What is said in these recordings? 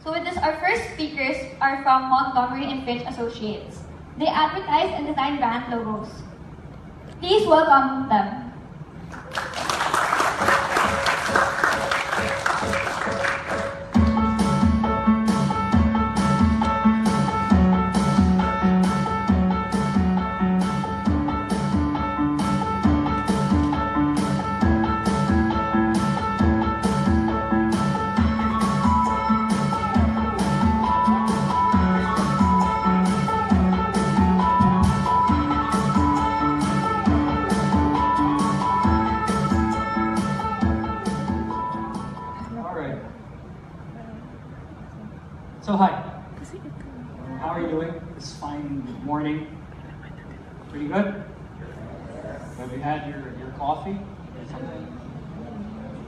So with this, our first speakers are from Montgomery and Fitch Associates. They advertise and design brand logos. Please welcome them. So hi, how are you doing this fine morning? Pretty good? Have you had your coffee or something?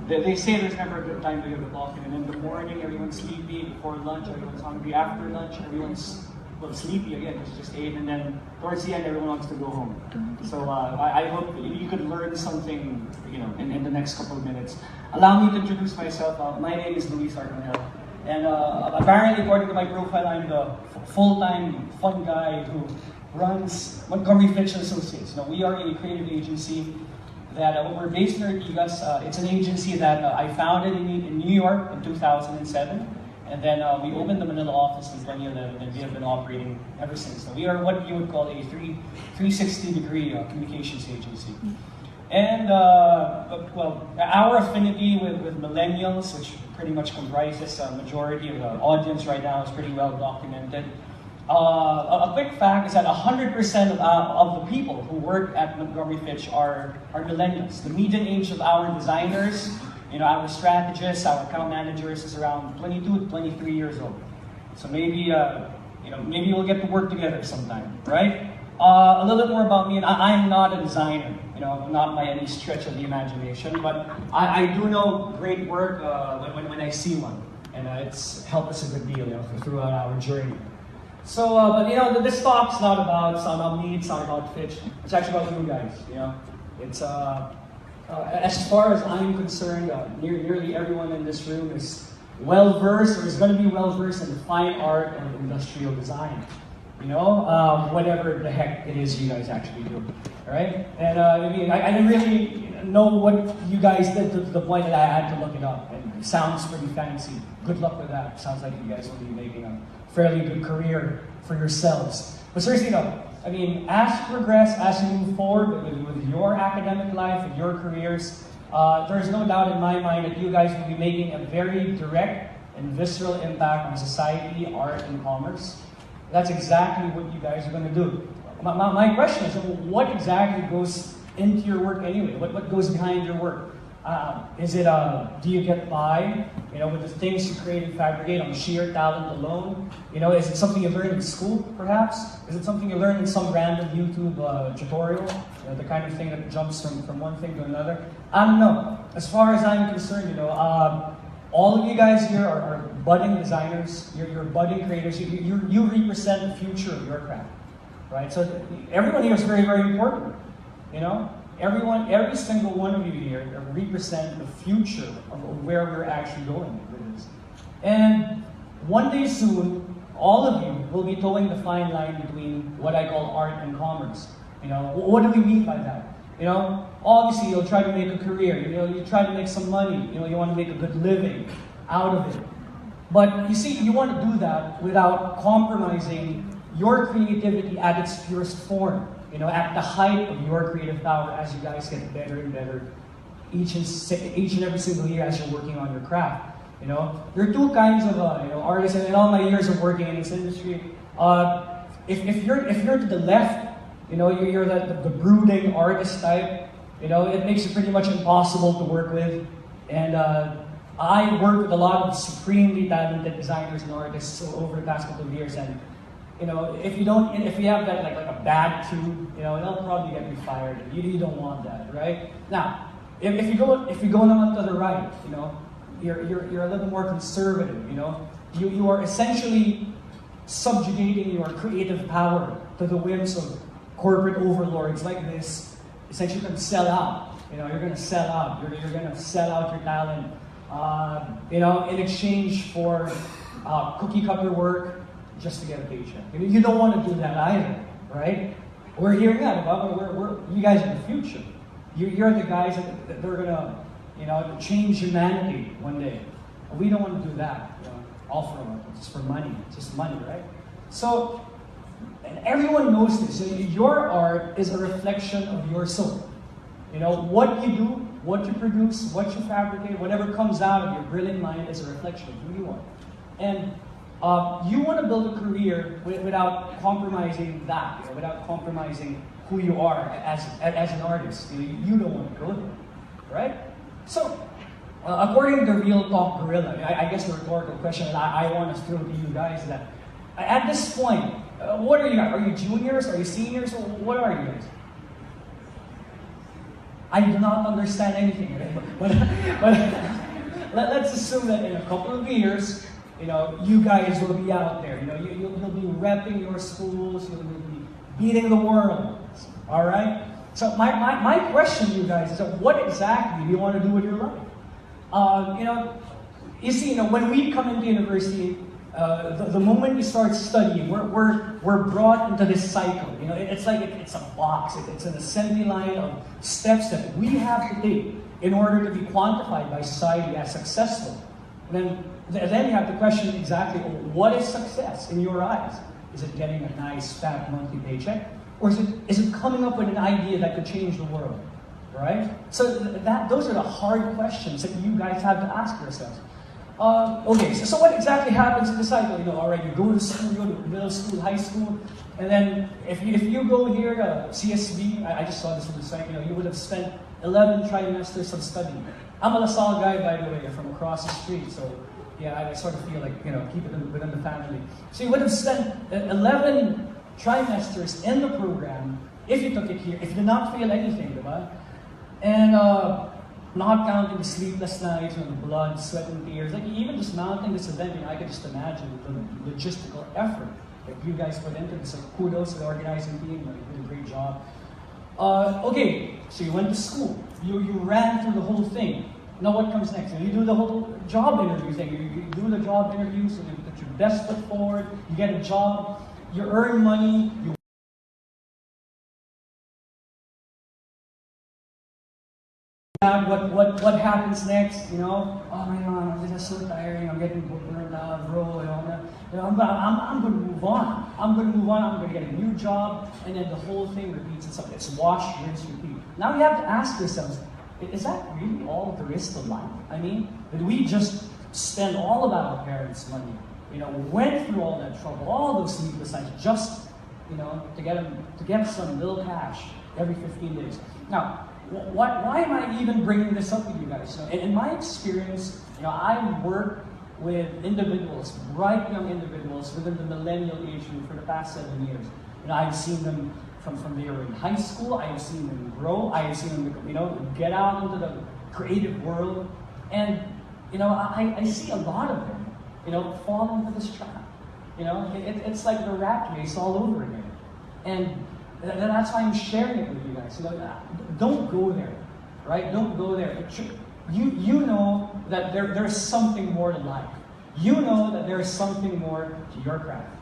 They say there's never a good time to have a coffee, and in the morning everyone's sleepy, before lunch everyone's hungry, after lunch everyone's sleepy again, it's just 8, and then towards the end everyone wants to go home. So I hope you could learn something, in the next couple of minutes. Allow me to introduce myself. My name is Luis Arcangel. And apparently, according to my profile, I'm the full-time fun guy who runs Montgomery Fitch Associates. We are a creative agency that we're based in Ortigas. It's an agency that I founded in New York in 2007. And then we opened the Manila office in 2011, and we have been operating ever since. So we are what you would call a 360-degree communications agency. And, our affinity with millennials, which pretty much comprises a majority of the audience right now, is pretty well documented. A quick fact is that 100% of the people who work at Montgomery Fitch are millennials. The median age of our designers, our strategists, our account managers is around 22 to 23 years old. So maybe we'll get to work together sometime, right? A little bit more about me, and I'm not a designer, not by any stretch of the imagination, but I do know great work when I see one, and it's helped us a good deal, throughout our journey. So, but this talk's not about me, it's not about Fitch, it's actually about you guys, It's, as far as I'm concerned, nearly everyone in this room is well-versed, or is going to be well-versed in the fine art of industrial design. Whatever the heck it is you guys actually do, right? And I didn't really know what you guys did to the point that I had to look it up. And it sounds pretty fancy. Good luck with that. Sounds like you guys will be making a fairly good career for yourselves. But seriously, as you progress, as you move forward with your academic life and your careers, there's no doubt in my mind that you guys will be making a very direct and visceral impact on society, art, and commerce. That's exactly what you guys are going to do. My question is, what exactly goes into your work anyway? What goes behind your work? Is it, do you get by, with the things you create and fabricate on sheer talent alone? Is it something you learn in school, perhaps? Is it something you learn in some random YouTube tutorial? The kind of thing that jumps from one thing to another? I don't know. As far as I'm concerned, all of you guys here are budding designers, you're budding creators, you represent the future of your craft, right? So everyone here is very, very important, Every single one of you here represent the future of where we're actually going with this. And one day soon, all of you will be towing the fine line between what I call art and commerce. What do we mean by that? Obviously you'll try to make a career, you try to make some money, you want to make a good living out of it. But you see, you want to do that without compromising your creativity at its purest form, at the height of your creative power as you guys get better and better each and every single year as you're working on your craft. There are two kinds of artists, and in all my years of working in this industry, if you're to the left, you're the brooding artist type, it makes it pretty much impossible to work with. And I work with a lot of supremely talented designers and artists over the past couple of years, and if you have that like a bad tube, they'll probably get you fired. You don't want that, right? Now, if you go on to the right, you're a little more conservative. You are essentially subjugating your creative power to the whims of corporate overlords like this. Essentially, you're going to sell out. You're going to sell out. You're going to sell out your talent. In exchange for cookie cutter work just to get a paycheck. You don't want to do that either, right? We're hearing that about you guys are the future. You're the guys that they're gonna, change humanity one day. We don't want to do that. All for just for money. It's just money, right? So, and everyone knows this. Your art is a reflection of your soul. What you do, what you produce, what you fabricate, whatever comes out of your brilliant mind is a reflection of who you are. And you want to build a career without compromising that, without compromising who you are as an artist. You don't want to go there, right? So, according to Real Talk Gorilla, I guess the rhetorical question that I want to throw to you guys is that at this point, what are you guys? Are you juniors? Are you seniors? What are you guys? I do not understand anything, but let's assume that in a couple of years, you guys will be out there. You'll be repping your schools. You'll be beating the world. All right. So my question to you guys is, what exactly do you want to do with your life? You see, when we come into university, the moment we start studying, we're brought into this cycle. It's like it's a box. It's an assembly line of steps that we have to take in order to be quantified by society as successful. And then you have to question exactly, what is success in your eyes? Is it getting a nice fat monthly paycheck, or is it coming up with an idea that could change the world? Right? So those are the hard questions that you guys have to ask yourselves. Okay, so what exactly happens in the cycle? All right, you go to school, you go to middle school, high school, and then if you go here to CSB, I just saw this on the site, you would have spent 11 trimesters of studying. I'm a LaSalle guy, by the way, from across the street, so yeah, I sort of feel like, keep it within the family. So you would have spent 11 trimesters in the program if you took it here, if you did not feel anything, diba? And not counting the sleepless nights, the blood, sweat, and tears. Like even just mounting this event, I could just imagine the logistical effort that you guys put into this. So kudos to the organizing team. You did a great job. Okay, so you went to school. You ran through the whole thing. Now what comes next? You do the whole job interview thing. You do the job interview, so you put your best foot forward. You get a job. You earn money. What happens next? Oh my God, this is so tiring. I'm getting burned out, bro. I'm going to move on. I'm going to get a new job, and then the whole thing repeats itself. It's wash, rinse, repeat. Now you have to ask yourselves, is that really all there is to life? I mean, did we just spend all of our parents' money? Went through all that trouble, all those sleepless nights, just to get some little cash every 15 days. Now, why am I even bringing this up with you guys? In my experience, I work with individuals, bright young individuals within the millennial age group for the past 7 years. I've seen them from they were in high school. I've seen them grow. I've seen them, get out into the creative world, and I see a lot of them, fall into this trap. It's like the rat race all over again, and that's why I'm sharing it with you guys. Don't go there, right? Don't go there. You know that there's something more to life. You know that there's something more to your craft,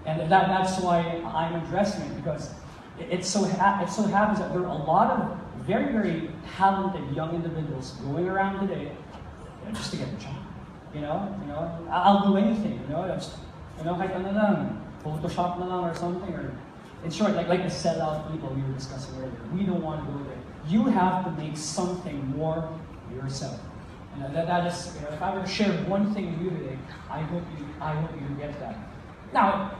and that's why I'm addressing it, because it so happens that there are a lot of very, very talented young individuals going around today just to get a job. I'll do anything. Kahit ano lang, Photoshop na lang or something, or in short, like the sellout people we were discussing earlier. We don't want to go there. You have to make something more yourself. That is, if I were to share one thing with you today, I hope you get that. Now,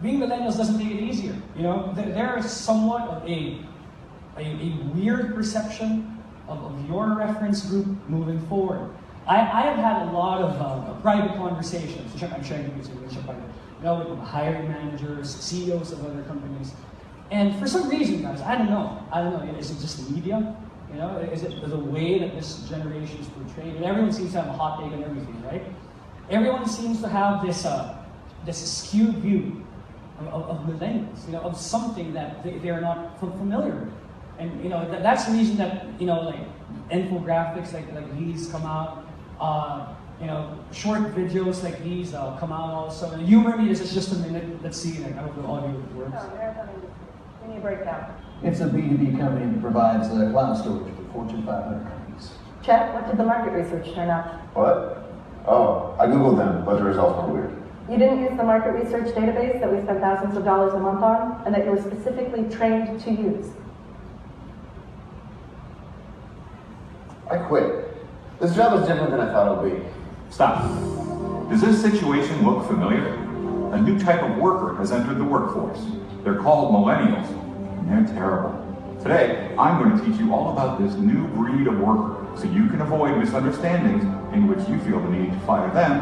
being millennials doesn't make it easier. There is somewhat of a weird perception of your reference group moving forward. I have had a lot of private conversations, which I'm sharing with you, with hiring managers, CEOs of other companies. And for some reason, guys, I don't know. Is it just the media? Is it the way that this generation is portrayed? And everyone seems to have a hot take on everything, right? Everyone seems to have this skewed view of millennials, of something that they are not familiar with. And that's the reason that like infographics like these come out. short videos like these come out also. And humor me, this is just a minute. Let's see, I don't know how it works. We need a breakdown. It's a B2B company that provides cloud storage for Fortune 500 companies. Chet, what did the market research turn up? What? Oh, I Googled them, but the results were weird. You didn't use the market research database that we spend thousands of dollars a month on, and that you were specifically trained to use. I quit. This job is different than I thought it would be. Stop. Does this situation look familiar? A new type of worker has entered the workforce. They're called millennials, and they're terrible. Today, I'm going to teach you all about this new breed of worker, so you can avoid misunderstandings in which you feel the need to fire them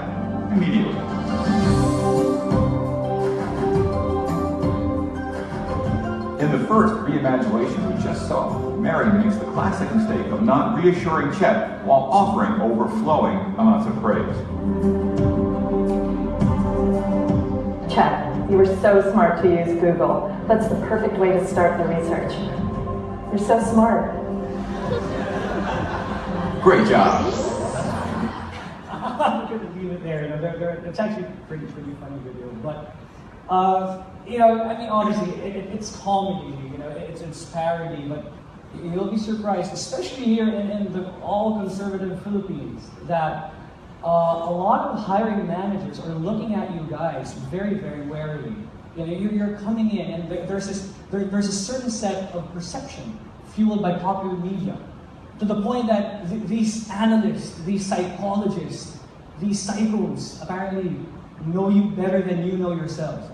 immediately. In the first reimagination we just saw, Mary makes the classic mistake of not reassuring Chet while offering overflowing amounts of praise. Chet, you were so smart to use Google. That's the perfect way to start the research. You're so smart. Great job. I'm going to leave it there. It's actually pretty funny video, but honestly, it's comedy. It's parody, but you'll be surprised, especially here in the all-conservative Philippines, that a lot of hiring managers are looking at you guys very, very warily. You're coming in, and there's a certain set of perception fueled by popular media, to the point that these analysts, these psychologists, these psychos apparently know you better than you know yourselves.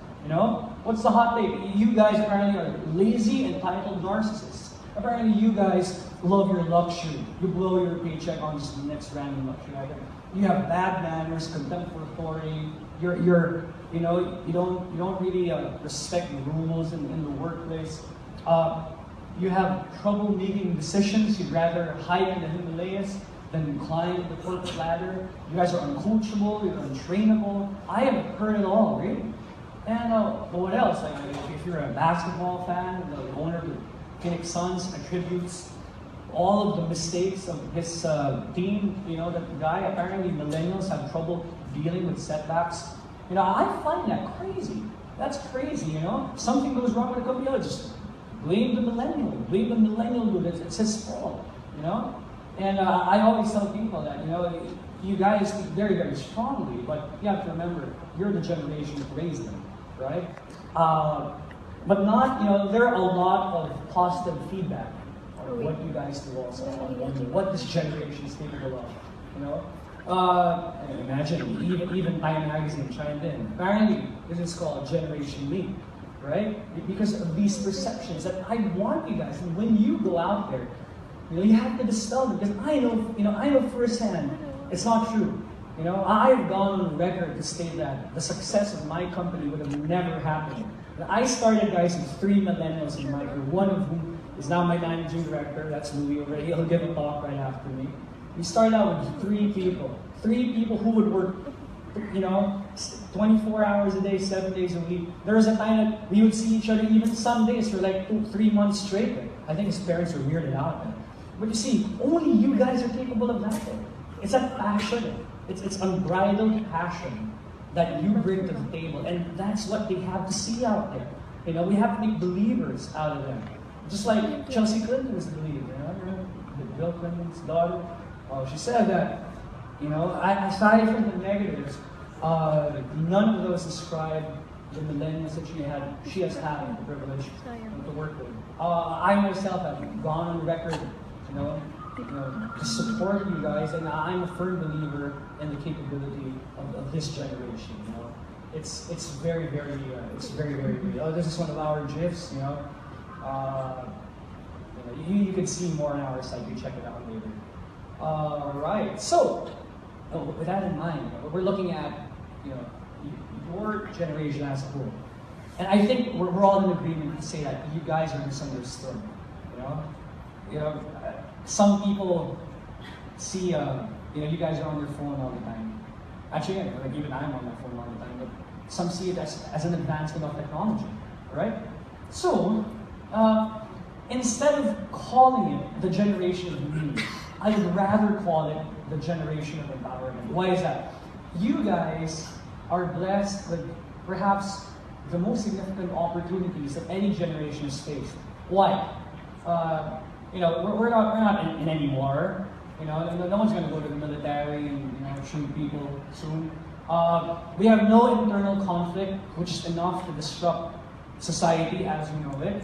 What's the hot take? You guys apparently are lazy, entitled narcissists. Apparently you guys love your luxury. You blow your paycheck on just the next random luxury item. You have bad manners, contempt for authority. You don't really respect the rules in the workplace. You have trouble making decisions. You'd rather hide in the Himalayas than climb the corporate ladder. You guys are uncoachable. You're untrainable. I have heard it all, really. And what else? If you're a basketball fan, the owner of the Phoenix Suns attributes all of the mistakes of his team. That guy, apparently millennials have trouble dealing with setbacks. I find that crazy. That's crazy, Something goes wrong with a company, just blame the millennial. Blame the millennial dude. It's his fault, And I always tell people that, you guys speak very, very strongly, but you have to remember, you're the generation that raised them, right? But not, there are a lot of positive feedback on what you guys do also, on what this generation is capable of, And imagine, even Time Magazine chimed in. Apparently, this is called Generation Me, right? Because of these perceptions that I want you guys, and when you go out there, you have to dispel them, because I know firsthand, it's not true. I've gone on record to state that the success of my company would have never happened. I started, guys, with 3 millennials in my group, one of whom is now my managing director. That's Louis over here. He'll give a talk right after me. We started out with 3 people who would work, 24 hours a day, 7 days a week. There was a time that we would see each other even some days for like 2-3 months straight. I think his parents were weirded out. But you see, only you guys are capable of that. It's a passion. It's unbridled passion that you bring to the table, and that's what they have to see out there. We have to make believers out of them. Just like Chelsea Clinton is a believer. Bill Clinton's daughter. She said that, aside from the negatives, none of those describe the millennials that she has had the privilege to work with. I myself have gone on record, to support you guys, and I'm a firm believer in the capability of this generation. It's very, very, very good. This is one of our GIFs. You can see more on our site. You check it out later. Right. So, with that in mind, we're looking at your generation as a whole, and I think we're all in agreement to say that you guys are misunderstood. Some people see you guys are on your phone all the time. Actually, even I'm on my phone all the time. But some see it as an advancement of technology, right? So, instead of calling it the generation of me, I'd rather call it the generation of empowerment. Why is that? You guys are blessed with perhaps the most significant opportunities that any generation has faced. Why? We're not in any war. No one's going to go to the military and shoot people soon. We have no internal conflict, which is enough to disrupt society as we know it.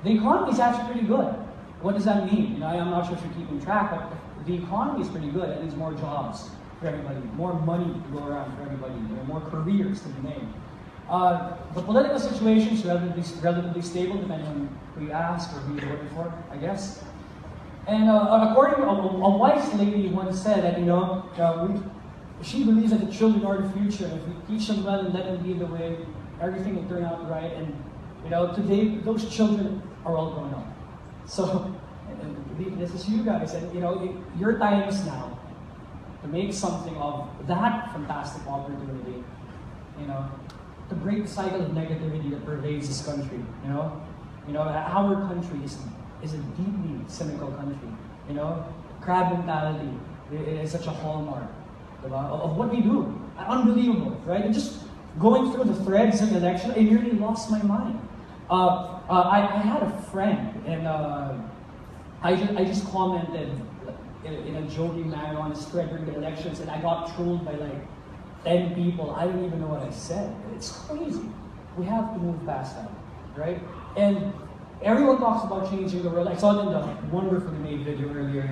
The economy is actually pretty good. What does that mean? I'm not sure if you're keeping track, but the economy is pretty good. It means more jobs for everybody, more money to go around for everybody, more careers to be made. The political situation is relatively stable, depending on who you ask or who you're voting for, I guess. And according to a wise lady once said that, she believes that the children are the future, and if we teach them well and let them lead the way, everything will turn out right. And today those children are all grown up. So this is you guys, and your time is now to make something of that fantastic opportunity. To break the cycle of negativity that pervades this country. Our country is a deeply cynical country. Crab mentality is such a hallmark of what we do. Unbelievable, right? And just going through the threads in the election, I nearly lost my mind. I had a friend, and I just commented in a joking manner on his thread during the elections, and I got trolled by like 10 people. I don't even know what I said. It's crazy. We have to move past that, right? And everyone talks about changing the world. I saw it in the wonderfully made video earlier,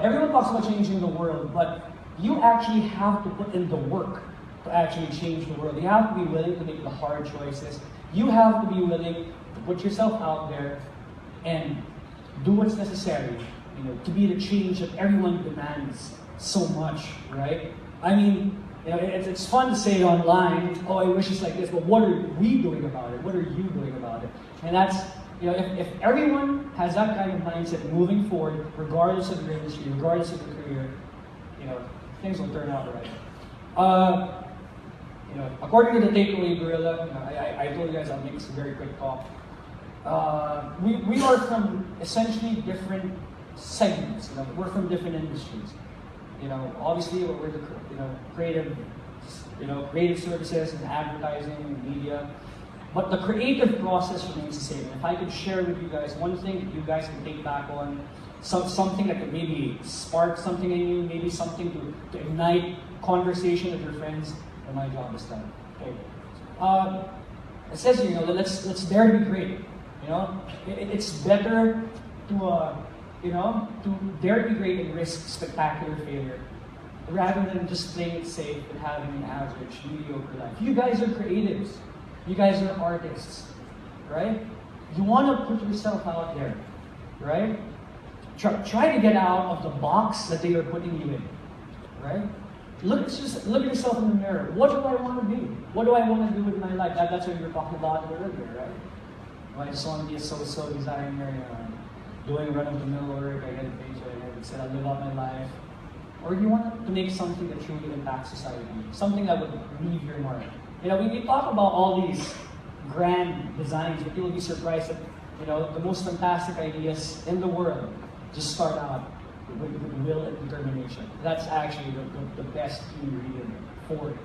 everyone talks about changing the world, but you actually have to put in the work to actually change the world. You have to be willing to make the hard choices. You have to be willing to put yourself out there and do what's necessary, to be the change that everyone demands so much, right? I mean, it's fun to say online, oh, I wish it's like this, but what are we doing about it? What are you doing about it? And that's, if everyone has that kind of mindset moving forward, regardless of your industry, regardless of your career, things will turn out right. According to the Takeaway Gorilla, I told you guys I'll make this a very quick talk. We are from essentially different segments. We're from different industries. Obviously we're the creative services and advertising and media. But the creative process remains the same. If I could share with you guys one thing that you guys can take back on, something that could maybe spark something in you, maybe something to ignite conversation with your friends, then my job is done. Okay. It says here, let's dare to be great. It's better to dare to be great and risk spectacular failure, rather than just playing it safe and having an average, mediocre life. You guys are creatives. You guys are artists, right? You want to put yourself out there, right? Try to get out of the box that they are putting you in, right? Look at yourself in the mirror. What do I want to be? What do I want to do with my life? That's what you were talking about earlier, right? Well, I just want to be a so-so designer, doing run-of-the-mill work, I get a paycheck, I said I live out my life. Or you want to make something that truly impacts society, something that would leave your mark. We talk about all these grand designs, but you'll be surprised that the most fantastic ideas in the world just start out with will and determination. That's actually the best ingredient for it.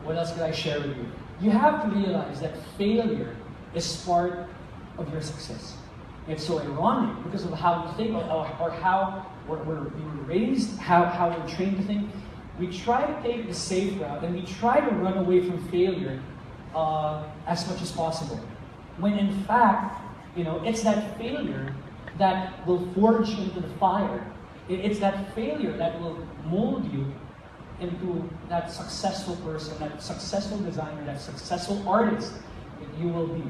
What else could I share with you? You have to realize that failure is part of your success. It's so ironic because of how we think or how we're raised, how we're trained to think. We try to take the safe route and we try to run away from failure as much as possible. When in fact, it's that failure that will forge you into the fire. It's that failure that will mold you into that successful person, that successful designer, that successful artist that you will be.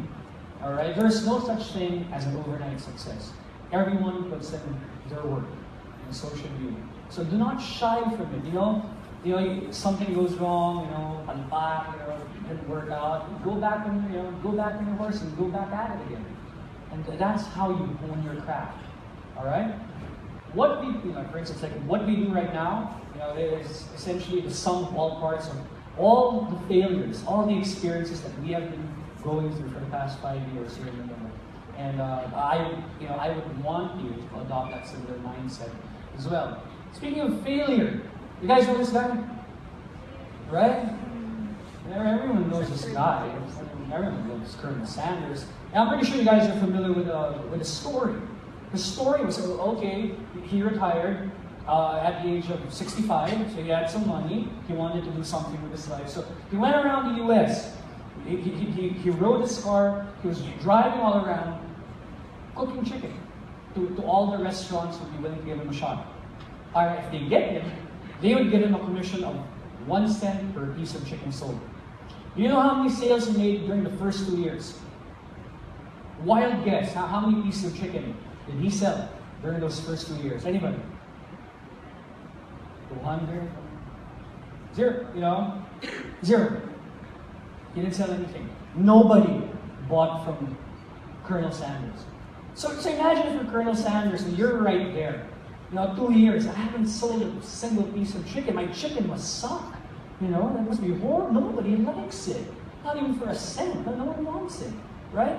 All right? There's no such thing as an overnight success. Everyone puts in their work, and so should you. So do not shy from it. Something goes wrong, it didn't work out. Go back on your horse and go back at it again. And that's how you hone your craft. All right? What we, for instance, like what we do right now, is essentially the sum of all parts of all the failures, all the experiences that we have been going through for the past 5 years here in Manila. And I would want you to adopt that similar mindset. as well. Speaking of failure, you guys know this guy? Right? Everyone knows this guy. Everyone knows Colonel Sanders. And I'm pretty sure you guys are familiar with the story. The story was, okay, he retired at the age of 65, so he had some money. He wanted to do something with his life. So he went around the US. He rode his car. He was driving all around, cooking chicken to all the restaurants who would be willing to give him a shot. If they get him, they would give him a commission of 1 cent per piece of chicken sold. You know how many sales he made during the first 2 years? Wild guess. How many pieces of chicken did he sell during those first 2 years? Anybody? 200? Zero, you know? Zero. He didn't sell anything. Nobody bought from Colonel Sanders. So imagine if you're Colonel Sanders and you're right there. 2 years, I haven't sold a single piece of chicken. My chicken must suck. That must be horrible. Nobody likes it. Not even for a cent. No one wants it, right?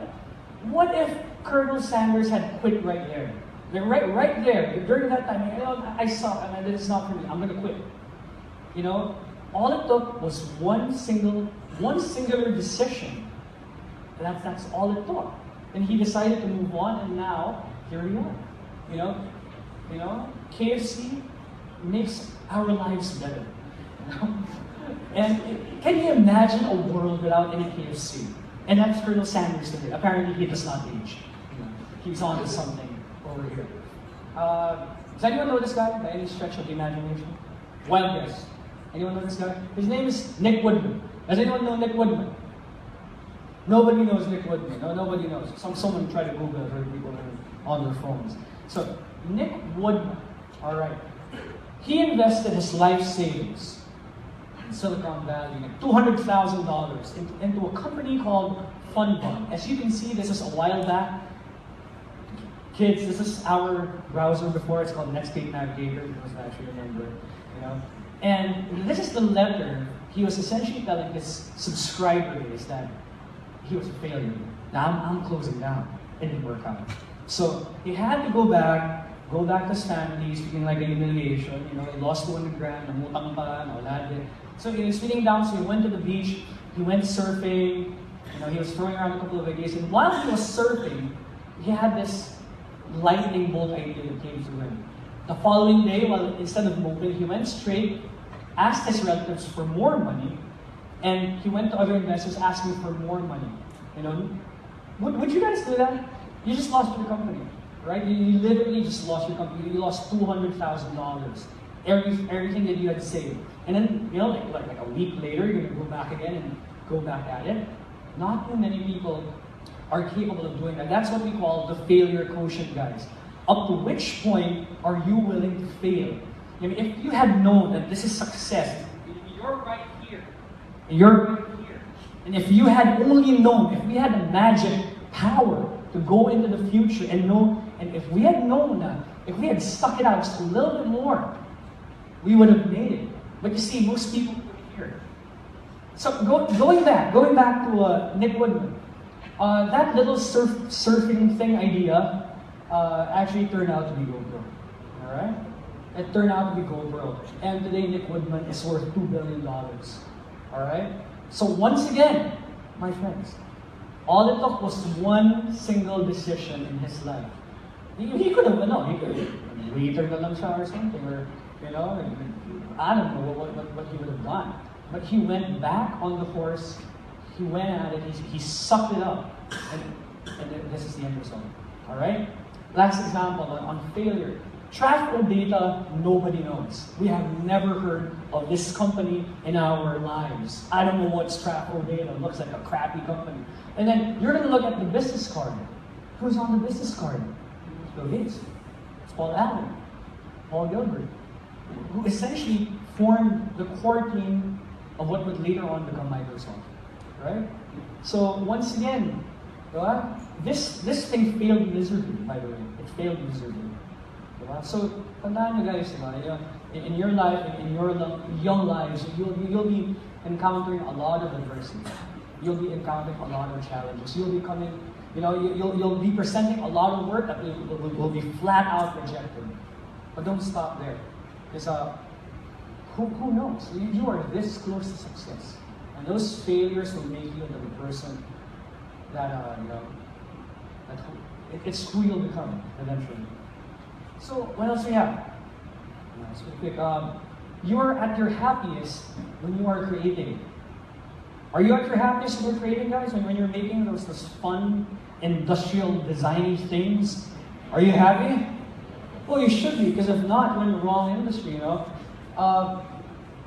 What if Colonel Sanders had quit right there? Right there, during that time, I suck, and this is not for me. I'm gonna quit. All it took was one singular decision. That's all it took. And he decided to move on, and now here we are. KFC makes our lives better. And can you imagine a world without any KFC? And that's Colonel Sanders today. Apparently, he does not age. He's on to something over here. Does anyone know this guy by any stretch of the imagination? Wild guess. Anyone know this guy? His name is Nick Woodman. Does anyone know Nick Woodman? Nobody knows Nick Woodman. No, nobody knows. Someone tried to Google it, or people on their phones. So, Nick Woodman, all right. He invested his life savings in Silicon Valley, $200,000 into a company called FunBun. As you can see, this is a while back. Kids, this is our browser before. It's called Netscape Navigator, because I actually remember, And this is the letter he was essentially telling his subscriber base that he was a failure. Now I'm closing down. It didn't work out. So he had to go back to his family, speaking like a humiliation. He lost 200 grand, namutang pa, nawala din. So he was feeling down, so he went to the beach, he went surfing, he was throwing around a couple of ideas. And while he was surfing, he had this lightning bolt idea that came to him. The following day, instead of moping, he went straight, asked his relatives for more money, and he went to other investors asking for more money. Would you guys do that? You just lost your company, right? You literally just lost your company. You lost $200,000. Everything that you had saved. And then, like a week later, you're going to go back again and go back at it. Not too many people are capable of doing that. That's what we call the failure quotient, guys. Up to which point are you willing to fail? If you had known that this is success, you're right here, and if you had only known, if we had the magic power to go into the future and know, and if we had known that, if we had stuck it out just a little bit more, we would have made it. But you see, most people were here. So going back to Nick Woodman, that little surfing thing idea actually turned out to be GoPro. All right, it turned out to be GoPro, and today Nick Woodman is worth $2 billion. All right. So once again, my friends, all it took was one single decision in his life. He could have, waiter na lang siya or something, or I don't know what he would have done. But he went back on the horse. He went at it. He sucked it up, and this is the end result. All right. Last example on failure. Traffic data, nobody knows. We have never heard of this company in our lives. I don't know what's traffic data. It looks like a crappy company. And then you're going to look at the business card. Who's on the business card? Bill Gates. It's Paul Allen. Paul Gilbert. Who essentially formed the core team of what would later on become Microsoft. Right? So once again, this thing failed miserably, by the way. It failed miserably. So, tandaan nyo guys, in your life, in your young lives, you'll be encountering a lot of adversity. You'll be encountering a lot of challenges. You'll be coming, you'll be presenting a lot of work that will be flat out rejected. But don't stop there. Because who knows? You are this close to success. And those failures will make you into the person that, it's who you'll become eventually. So, what else we have? Let's be quick. You are at your happiest when you are creating. Are you at your happiest when you're creating, guys? When you're making those fun, industrial, designy things? Are you happy? Well, you should be, because if not, you're in the wrong industry, you know?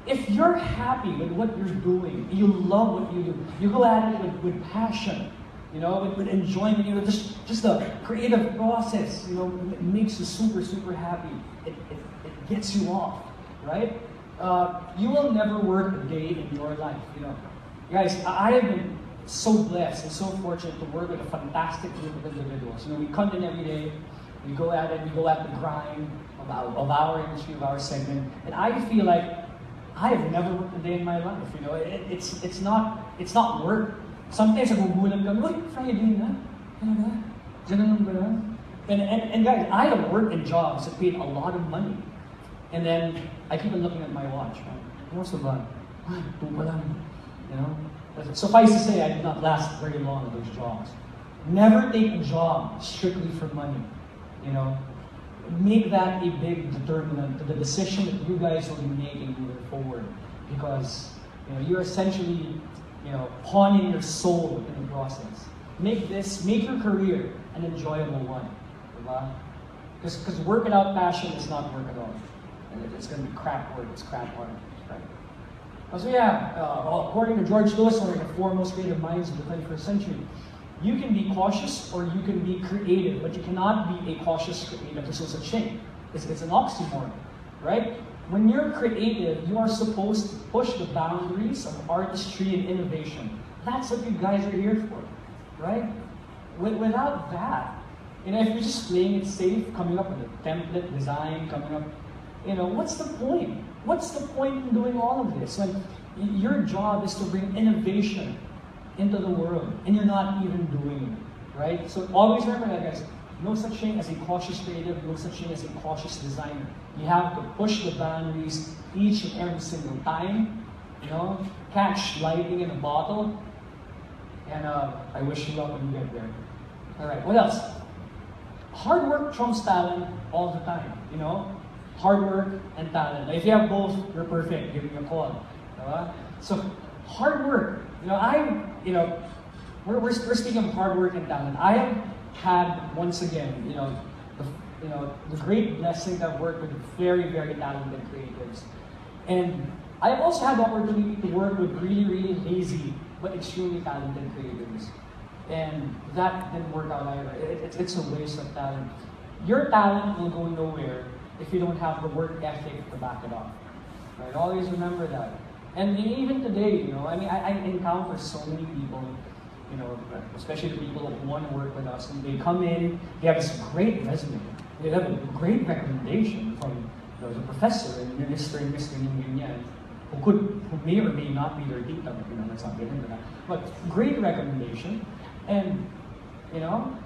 If you're happy with what you're doing, you love what you do, you go at it with passion, you know, with enjoyment, you know, just the creative process, you know, it makes you super, super happy. It gets you off, right? You will never work a day in your life, you know. Guys, I have been so blessed and so fortunate to work with a fantastic group of individuals. You know, we come in every day, we go at it, we go at the grind of our industry, of our segment, and I feel like I have never worked a day in my life. You know, it's not work. Sometimes nagugulat kami, "Uy, Friday na? Ano ba? Ganun ba yun?" And guys, I have worked in jobs that paid a lot of money, and then I keep on looking at my watch. What's the bun? 2 pa lang. You know. Suffice to say, I did not last very long in those jobs. Never take a job strictly for money. You know, make that a big determinant to the decision that you guys will be making moving forward, because you know you're essentially, you know, pawning your soul in the process. Make your career an enjoyable one, because work without passion is not work at all, and it's going to be crap work. It's crap work. Right? So yeah, according to George Lewis, one of the foremost creative minds of the 21st century, you can be cautious or you can be creative, but you cannot be a cautious creative. There's no such thing. It's an oxymoron, right? When you're creative, you are supposed to push the boundaries of artistry and innovation. That's what you guys are here for, right? Without that, you know, if you're just playing it safe, coming up with a template design, coming up, you know, what's the point? What's the point in doing all of this when your job is to bring innovation into the world, and you're not even doing it, right? So always remember that, guys. No such thing as a cautious creative, no such thing as a cautious designer. You have to push the boundaries each and every single time, you know, catch lightning in a bottle, and I wish you luck when you get there. All right, what else? Hard work trumps talent all the time, you know? Hard work and talent. Now, if you have both, you're perfect. Give me a call. So, hard work. You know, we're speaking of hard work and talent. I have had, once again, the great blessing to have worked with very, very talented creatives. And I've also had the opportunity to work with really, really lazy but extremely talented creatives. And that didn't work out either. It's a waste of talent. Your talent will go nowhere if you don't have the work ethic to back it up. Right? Always remember that. And even today, you know, I mean, I encounter so many people, you know, especially the people who want to work with us, and they come in, they have this great resume, they have a great recommendation from the professor and Mr. and Mr. Nguyen, who may or may not be their tita, but you know, let's not get into that. But great recommendation, and you know,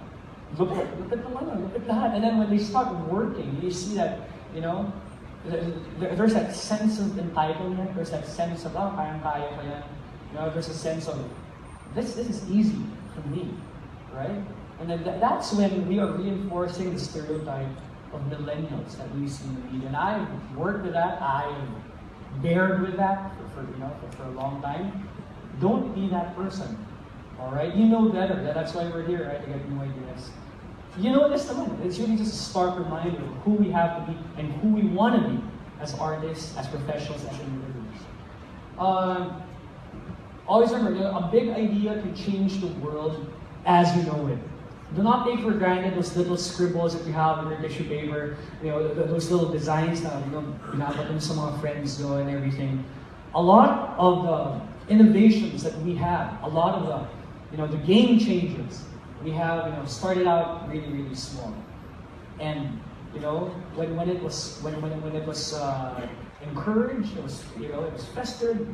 look at the money, look at that, and then when they start working, you see that, you know, there's that sense of entitlement, there's that sense of, kaya ko yan. You know, there's a sense of, this is easy for me, right? And then that's when we are reinforcing the stereotype of millennials that we see in the media. And I've worked with that, I've bared with that for a long time. Don't be that person, all right? You know better. That's why we're here, right? To get new ideas. You know this naman. It's really just a stark reminder of who we have to be and who we want to be as artists, as professionals, as individuals. Always remember, a big idea can change the world as you know it. Do not take for granted those little scribbles that you have on your tissue paper, you know, those little designs na, you know, pinapatun sa mga friends do and everything. A lot of the innovations that we have, a lot of the, you know, the game changers we have, you know, started out really, really small. And, you know, when it was encouraged, it was, you know, it was festered,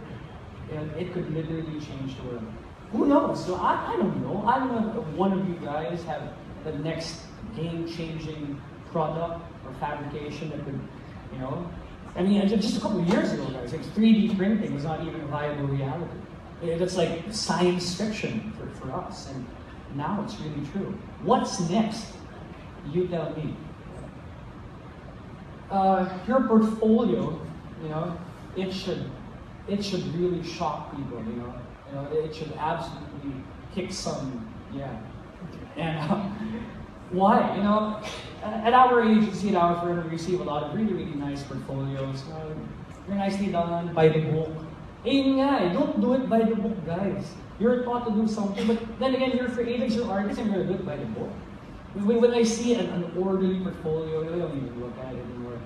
and it could literally change the world. Who knows? So I don't know. I don't know if one of you guys have the next game-changing product or fabrication that could, you know, I mean, just a couple of years ago, guys, like 3D printing was not even a viable reality. It's like science fiction for us, and now it's really true. What's next? You tell me. Your portfolio, you know, it should really shock people, you know, it should absolutely kick some, yeah. And why? You know, at our agency, at our firm, we receive a lot of really, really nice portfolios. Very nicely done, by the book. Don't do it by the book, guys. You're taught to do something, but then again, you're for agents, you're artists, and you're do it by the book. When I see an orderly portfolio, I don't even look at it anymore.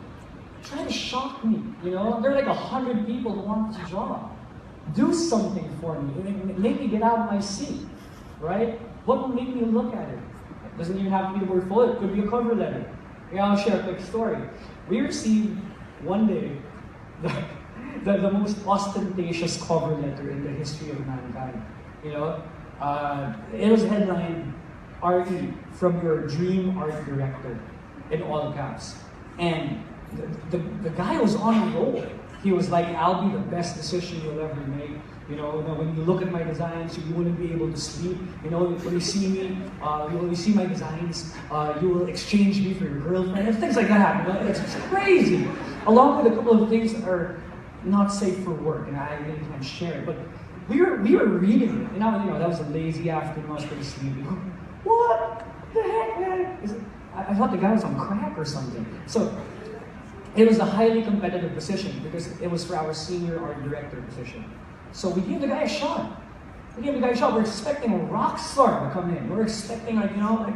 Try to shock me, you know? There are like 100 people who want this job. Do something for me. Make me get out of my seat, right? What will make me look at it? It doesn't even have to be the portfolio. It could be a cover letter. Yeah, I'll share a quick story. We received one day the most ostentatious cover letter in the history of mankind. You know, it was headlined "RE from your dream art director" in all caps, and the guy was on a roll. He was like, "I'll be the best decision you'll ever make. You know, when you look at my designs, you wouldn't be able to sleep. You know, when you see me, when you see my designs, you will exchange me for your girlfriend," and things like that. You know, it's crazy. Along with a couple of things that are not safe for work, and I really can't share it. But we were reading it, and you know, that was a lazy afternoon. I was pretty sleepy. What the heck, man? I thought the guy was on crack or something. So it was a highly competitive position because it was for our senior art director position. So we gave the guy a shot. We're expecting a rock star to come in. We're expecting, like, you know, like,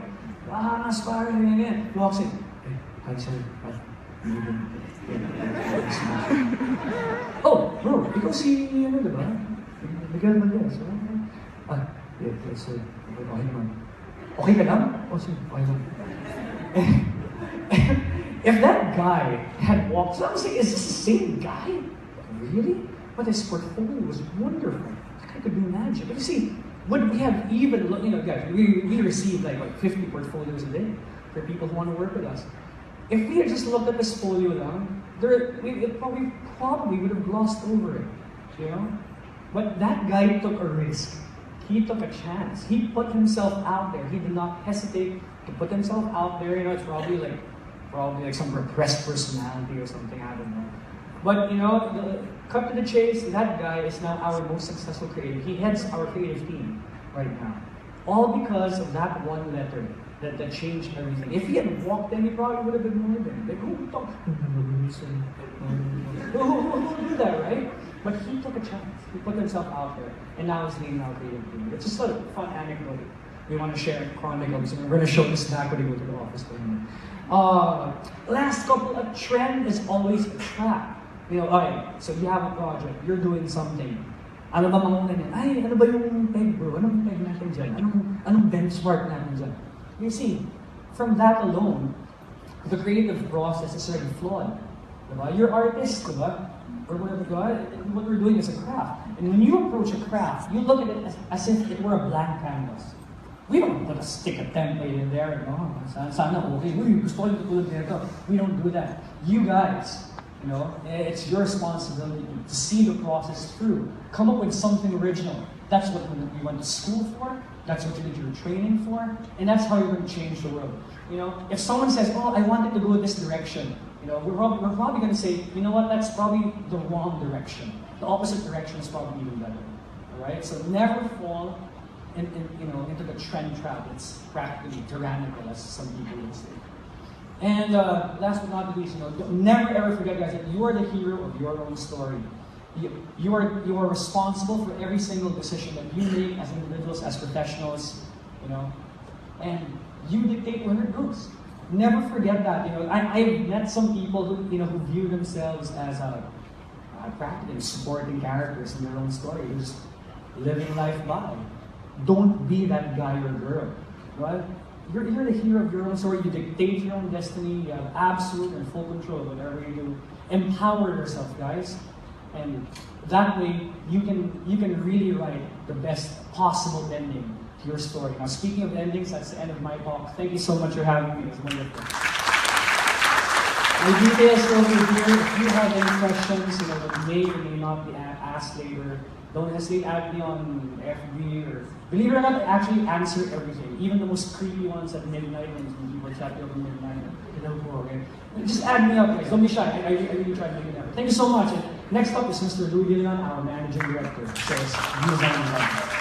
aspiring in. He walks in. Hey, hi, sir. Oh, bro, ikaw si, ano, diba? Miguel Valdez, right? Yes, sir. Okay naman. Okay ka lang? Oh, sir, okay lang. If that guy had walked, so I was like, is this the same guy? Really? But his portfolio was wonderful. I could do magic. But you see, when we have even, you know, guys, we receive like 50 portfolios a day for people who want to work with us. If we had just looked at this folio down, we probably would have glossed over it, you know? But that guy took a risk. He took a chance. He put himself out there. He did not hesitate to put himself out there. You know, it's probably like some repressed personality or something, I don't know. But, you know, cut to the chase, that guy is now our most successful creative. He heads our creative team right now. All because of that one letter that changed everything. If he had walked in, he probably would have been more than like, who do that, right? But he took a chance. He put himself out there, and now he's leading our creative team. It's just a fun anecdote we want to share, chronicle. So we're going to show this back when we go to the office. Last couple, a trend is always a trap. You know, okay, so you have a project, you're doing something. Ano ba mga ganyan? Ay, ano ba yung peg, bro? Anong peg natin dyan? Anong benchmark natin dyan? You see, from that alone, the creative process is already flawed. Diba? You're artists, diba? Or whatever, what we're doing is a craft. And when you approach a craft, you look at it as if it were a blank canvas. We don't put a stick a template in there, no? Sana okay, gusto ko yung tutulad nito. We don't do that. You guys, you know, it's your responsibility to see the process through. Come up with something original. That's what you went to school for. That's what you did your training for. And that's how you're going to change the world. You know, if someone says, "Oh, I wanted to go this direction," you know, we're probably going to say, "You know what? That's probably the wrong direction. The opposite direction is probably even better." All right. So never fall into the trend trap. It's practically tyrannical, as some people would say. And last but not least, you know, never ever forget, guys, that you are the hero of your own story. You are responsible for every single decision that you make as individuals, as professionals, you know, and you dictate where it goes. Never forget that. You know, I've met some people who view themselves as practically supporting characters in their own story, who's living life by. Don't be that guy or girl, right? You're the hero of your own story. You dictate your own destiny. You have absolute and full control of whatever you do. Empower yourself, guys, and that way you can really write the best possible ending to your story. Now, speaking of endings, that's the end of my talk. Thank you so much for having me. It was wonderful. My details over here. If you have any questions, that may or may not be asked later, don't hesitate to add me on FB or believe it or not, I actually answer everything, even the most creepy ones at midnight when people chat over midnight. Okay? Just add me up, guys. Don't be shy. I really try to make it happen. Thank you so much. And next up is Mr. Luis Arcangel, our managing director. Says,